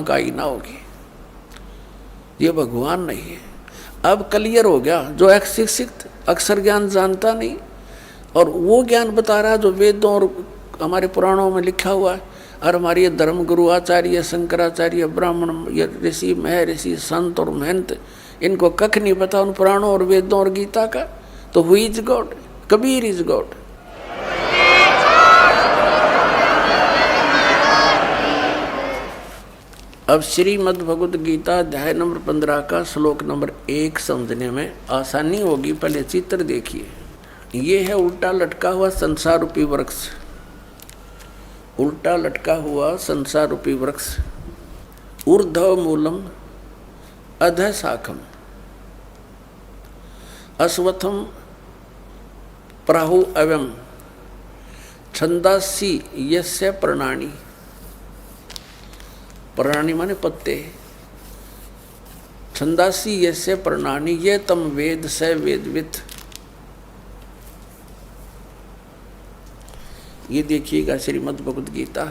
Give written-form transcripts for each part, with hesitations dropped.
काई ना होगी। ये भगवान नहीं है। अब क्लियर हो गया, जो अशिक्षित अक्षर ज्ञान जानता नहीं और वो ज्ञान बता रहा है जो वेदों और हमारे पुराणों में लिखा हुआ है। और हमारे ये धर्म गुरु आचार्य शंकराचार्य ब्राह्मण ये ऋषि महर्षि संत और महंत, इनको कख नहीं पता उन पुराणों और वेदों और गीता का। तो who is God? Kabir is God. अब श्रीमद् भगवद गीता अध्याय नंबर 15 का श्लोक नंबर 1 समझने में आसानी होगी। पहले चित्र देखिए। ये है उल्टा लटका हुआ संसार रूपी वृक्ष, उल्टा लटका हुआ संसार रूपी वृक्ष। ऊर्ध्व मूलम अधः शाखम अश्वत्थम प्राहु अव्यम छंदासी यस्य प्रणानी। प्रणानी माने पत्ते। छंदासी यस्य प्रणानी ये तम वेद स वेदवित। ये देखिएगा श्रीमद् भगवद गीता,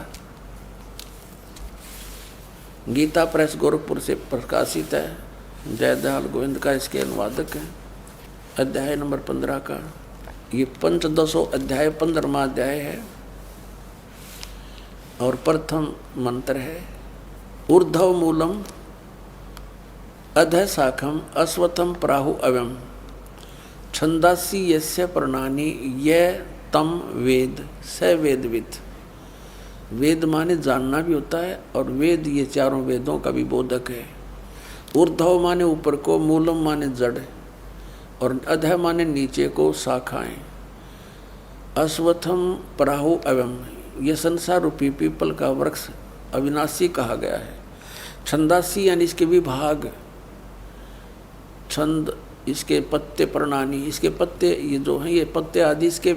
गीता प्रेस गोरखपुर से प्रकाशित है। जयदयाल गोविंद का इसके अनुवादक है। अध्याय नंबर 15 का ये पंचदशो अध्याय 15वां अध्याय है और प्रथम मंत्र है ऊर्ध्व मूलम अधः शाखम अश्वत्थम प्राहु अव्यम छंदासी यस्य प्रणानी ये तम वेद स वेदवित। वेद माने जानना भी होता है और वेद ये चारों वेदों का भी बोधक है। ऊर्ध्व माने ऊपर को, मूलम माने जड़ और अधः माने नीचे को, शाखाएं। अश्वत्थम प्राहु अव्यम ये संसार रूपी पीपल का वृक्ष अविनाशी कहा गया है। छंदासी यानी इसके विभाग, छंद इसके पत्ते, प्रणानी इसके पत्ते, ये जो हैं ये पत्ते आदि इसके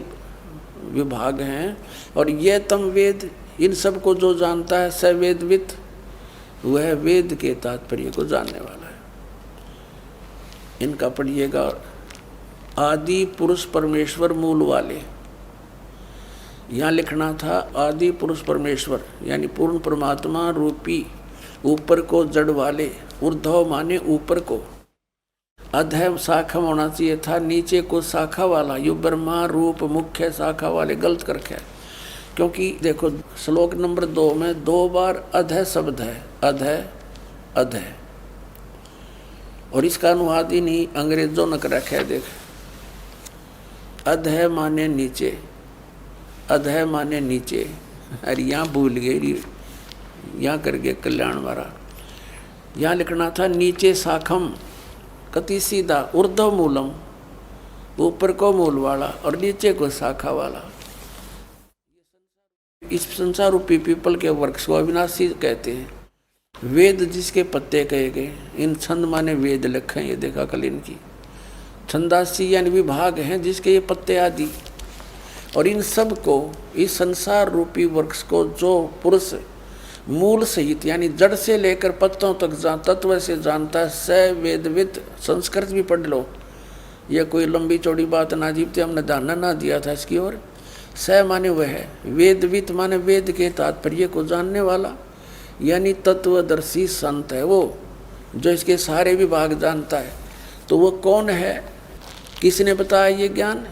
विभाग हैं। और ये तम वेद इन सब को जो जानता है स वेदवित, वह वेद के तात्पर्य को जानने वाला है। इनका पढ़िएगा। आदि पुरुष परमेश्वर मूल वाले, यहाँ लिखना था आदि पुरुष परमेश्वर यानी पूर्ण परमात्मा रूपी ऊपर को जड़ वाले। ऊर्ध्व माने ऊपर को, अधः शाखा होना चाहिए था नीचे को शाखा वाला। यु ब्रह्मा रूप मुख्य शाखा वाले, गलत कर रखा है। क्योंकि देखो श्लोक नंबर 2 में 2 बार अधः शब्द है, अधः अधः, और इसका अनुवाद ही नहीं अंग्रेजों ने कर रखा है। देख, अधः माने नीचे, अधः माने नीचे। अरे यहाँ भूल गए, यहाँ करके कल्याण मारा। यहाँ लिखना था नीचे शाखम, कति सीधा। ऊर्ध्व मूलम ऊपर को मूल वाला और नीचे को शाखा वाला। इस संसार रूपी पीपल के वृक्ष को अविनाशी कहते हैं। वेद जिसके पत्ते कहे गए, इन छंद माने वेद लिखे हैं। ये देखा कल इनकी छंदासी यानी विभाग हैं जिसके ये पत्ते आदि। और इन सब को, इस संसार रूपी वृक्ष को जो पुरुष मूल सहित यानी जड़ से लेकर पत्तों तक तत्व से जानता है स वेदवित। संस्कृत भी पढ़ लो, यह कोई लंबी चौड़ी बात ना जीवते, हमने ध्यान ना दिया था इसकी ओर। स माने वह है, वेदवित माने वेद के तात्पर्य को जानने वाला यानी तत्वदर्शी संत है वो, जो इसके सारे विभाग जानता है। तो वो कौन है, किसने बताया ये ज्ञान?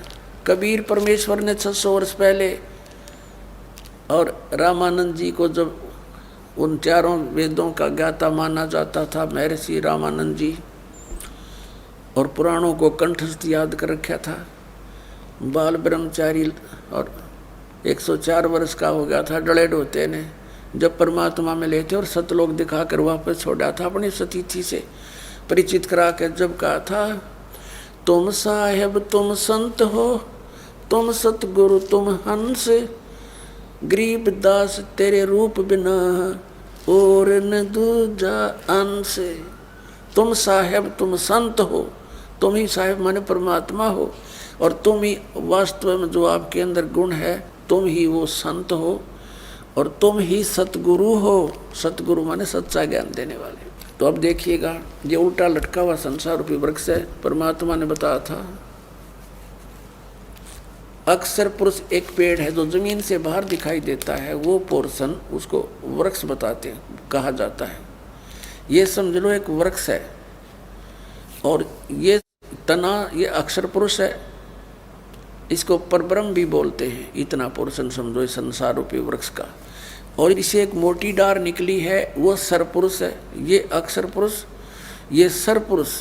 कबीर परमेश्वर ने 600 वर्ष पहले। और रामानंद जी को जब उन चारों वेदों का ज्ञाता माना जाता था महर्षि रामानंद जी, और पुराणों को कंठस्थ याद कर रखा था। बाल ब्रह्मचारी और 104 वर्ष का हो गया था डले ढोते ने, जब परमात्मा में लेते और सतलोक दिखाकर वापस छोड़ा था अपनी सतीथि से परिचित करा के। जब कहा था तुम साहेब तुम संत हो, तुम सतगुरु तुम हंस, गरीब दास तेरे रूप बिना और न दूजा अंश। तुम साहेब तुम संत हो, तुम ही साहेब माने परमात्मा हो, और तुम ही वास्तव में जो आपके अंदर गुण है तुम ही वो संत हो, और तुम ही सतगुरु हो। सतगुरु माने सच्चा ज्ञान देने वाले। तो अब देखिएगा, ये उल्टा लटका हुआ संसार रूपी वृक्ष है। परमात्मा ने बताया था अक्सर पुरुष एक पेड़ है जो जमीन से बाहर दिखाई देता है, वो पोर्शन उसको वृक्ष बताते हैं, कहा जाता है। ये समझ लो एक वृक्ष है, और ये तना ये अक्षर पुरुष है, इसको परब्रह्म भी बोलते हैं। इतना पोर्शन समझो इस संसार रूपी वृक्ष का। और इसे एक मोटी डार निकली है, वो सरपुरुष है। ये अक्षर पुरुष, ये सरपुरुष,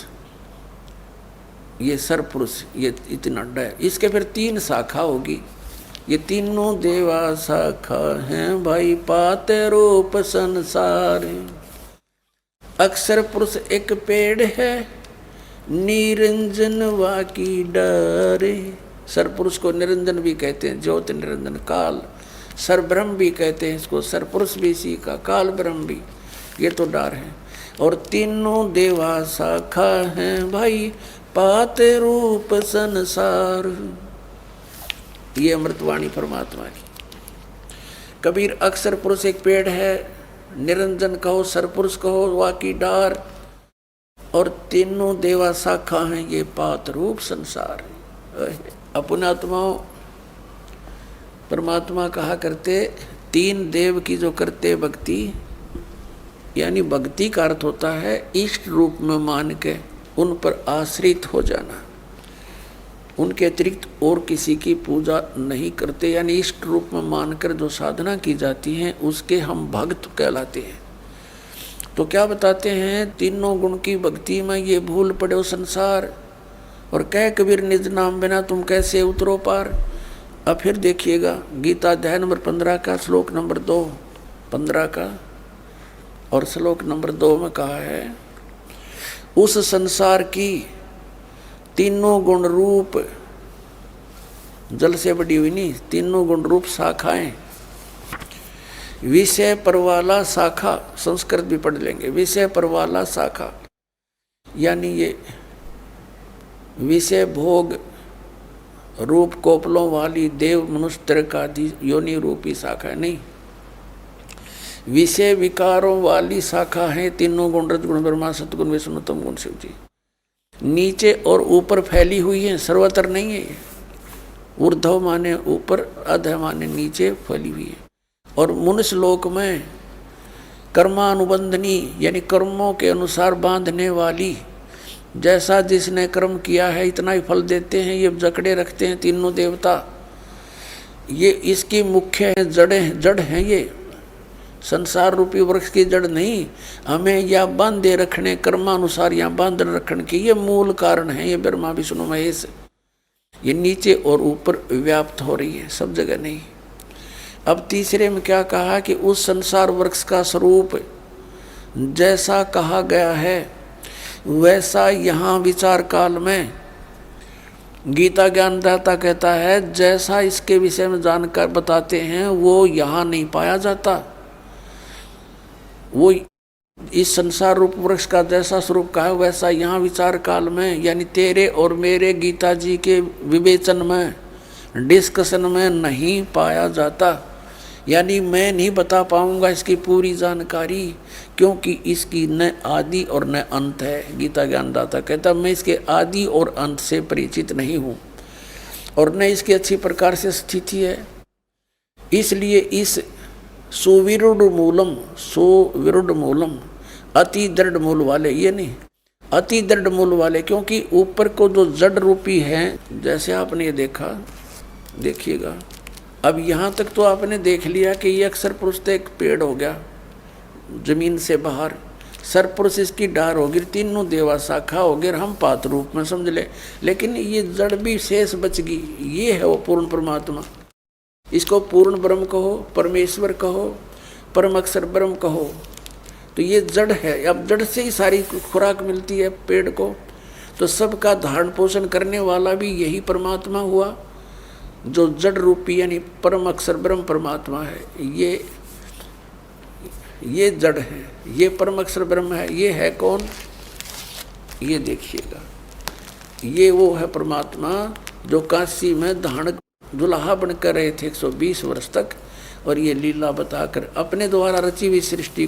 ये सरपुरुष, ये इतना है। इसके फिर 3 शाखा होगी। ये तीनों देवा शाखा हैं भाई, पाते रूप संसार। अक्षर पुरुष एक पेड़ है, निरंजन वाकी डारे। सरपुरुष को निरंजन भी कहते हैं, ज्योत निरंजन काल। सरब्रह्म भी कहते हैं इसको, सरपुरुष भी इसी का, काल ब्रह्म भी। ये तो डार है। और तीनों देवा शाखा हैं भाई, पाते रूप संसार। ये अमृतवाणी परमात्मा की। कबीर अक्षर पुरुष एक पेड़ है, निरंजन कहो, सरपुरुष कहो, वाकी डार, और तीनों देवा शाखा हैं, ये पात रूप संसार। अपने आत्माओं परमात्मा कहा करते, 3 देव की जो करते भक्ति, यानी भक्ति का अर्थ होता है इष्ट रूप में मान के उन पर आश्रित हो जाना। उनके अतिरिक्त और किसी की पूजा नहीं करते, यानी इष्ट रूप में मानकर जो साधना की जाती है उसके हम भक्त कहलाते हैं। तो क्या बताते हैं, तीनों गुण की भक्ति में ये भूल पड़े संसार, और कह कबीर निज नाम बिना तुम कैसे उतरो पार। अब फिर देखिएगा गीता अध्याय नंबर 15 का श्लोक नंबर 2, 15 का और श्लोक नंबर 2 में कहा है, उस संसार की तीनों गुण रूप, जल से बड़ी हुई नहीं, तीनों गुण रूप शाखाएं, विषय परवाला शाखा, संस्कृत भी पढ़ लेंगे, विषय परवाला शाखा, यानी ये विषय भोग रूप कोपलों वाली देव मनुष्य त्रिकादि योनि रूपी शाखा नहीं, विषय विकारों वाली शाखा है तीनों गुण, रजगुण ब्रह्मा, सतगुण विष्णु, तम गुण शिव जी। नीचे और ऊपर फैली हुई है, सर्वत्र नहीं है। ऊर्ध्व माने ऊपर, अध माने नीचे फैली हुई है। और मनुष्य लोक में कर्मानुबंधनी, यानी कर्मों के अनुसार बांधने वाली, जैसा जिसने कर्म किया है इतना ही फल देते हैं, ये जकड़े रखते हैं तीनों देवता। ये इसकी मुख्य जड़ हैं, ये संसार रूपी वृक्ष की जड़ नहीं, हमें या बांधे रखने, कर्मानुसार या बांधन रखने के ये मूल कारण है। ये ब्रह्मा विष्णु महेश, ये नीचे और ऊपर व्याप्त हो रही है, सब जगह नहीं। अब तीसरे में क्या कहा कि उस संसार वृक्ष का स्वरूप जैसा कहा गया है वैसा यहाँ विचार काल में गीता ज्ञानदाता कहता है, जैसा इसके विषय में जानकर बताते हैं वो यहाँ नहीं पाया जाता। वो इस संसार रूप वृक्ष का जैसा स्वरूप का है वैसा यहाँ विचार काल में, यानी तेरे और मेरे गीता जी के विवेचन में, डिस्कशन में नहीं पाया जाता। यानी मैं नहीं बता पाऊंगा इसकी पूरी जानकारी, क्योंकि इसकी न आदि और न अंत है। गीता ज्ञानदाता कहता मैं इसके आदि और अंत से परिचित नहीं हूँ, और न इसकी अच्छी प्रकार से स्थिति है। इसलिए इस सुविरुद्ध मूलम, अति दृढ़ मूल वाले, ये नहीं अति दृढ़ मूल वाले, क्योंकि ऊपर को जो जड़ रूपी है, जैसे आपने ये देखा, देखिएगा अब यहाँ तक तो आपने देख लिया कि ये अक्षर पुरुष तो एक पेड़ हो गया जमीन से बाहर, सरपुरुष इसकी डार होगी, तीनों देवा शाखा हो गए, हम पात रूप में समझ ले। लेकिन ये जड़ भी शेष बच गई, ये है वो पूर्ण परमात्मा। इसको पूर्ण ब्रह्म कहो, परमेश्वर कहो, परम अक्षर ब्रह्म कहो, तो ये जड़ है। अब जड़ से ही सारी खुराक मिलती है पेड़ को, तो सबका धारण पोषण करने वाला भी यही परमात्मा हुआ, जो जड़ रूपी यानी परम अक्षर ब्रह्म परमात्मा है। ये जड़ है, ये परम अक्षर ब्रह्म है। ये है कौन? ये देखिएगा, ये वो है परमात्मा जो काशी में धारण दुल्हा बनकर रहे थे 120 वर्ष तक, और ये लीला बताकर अपने द्वारा रची हुई सृष्टि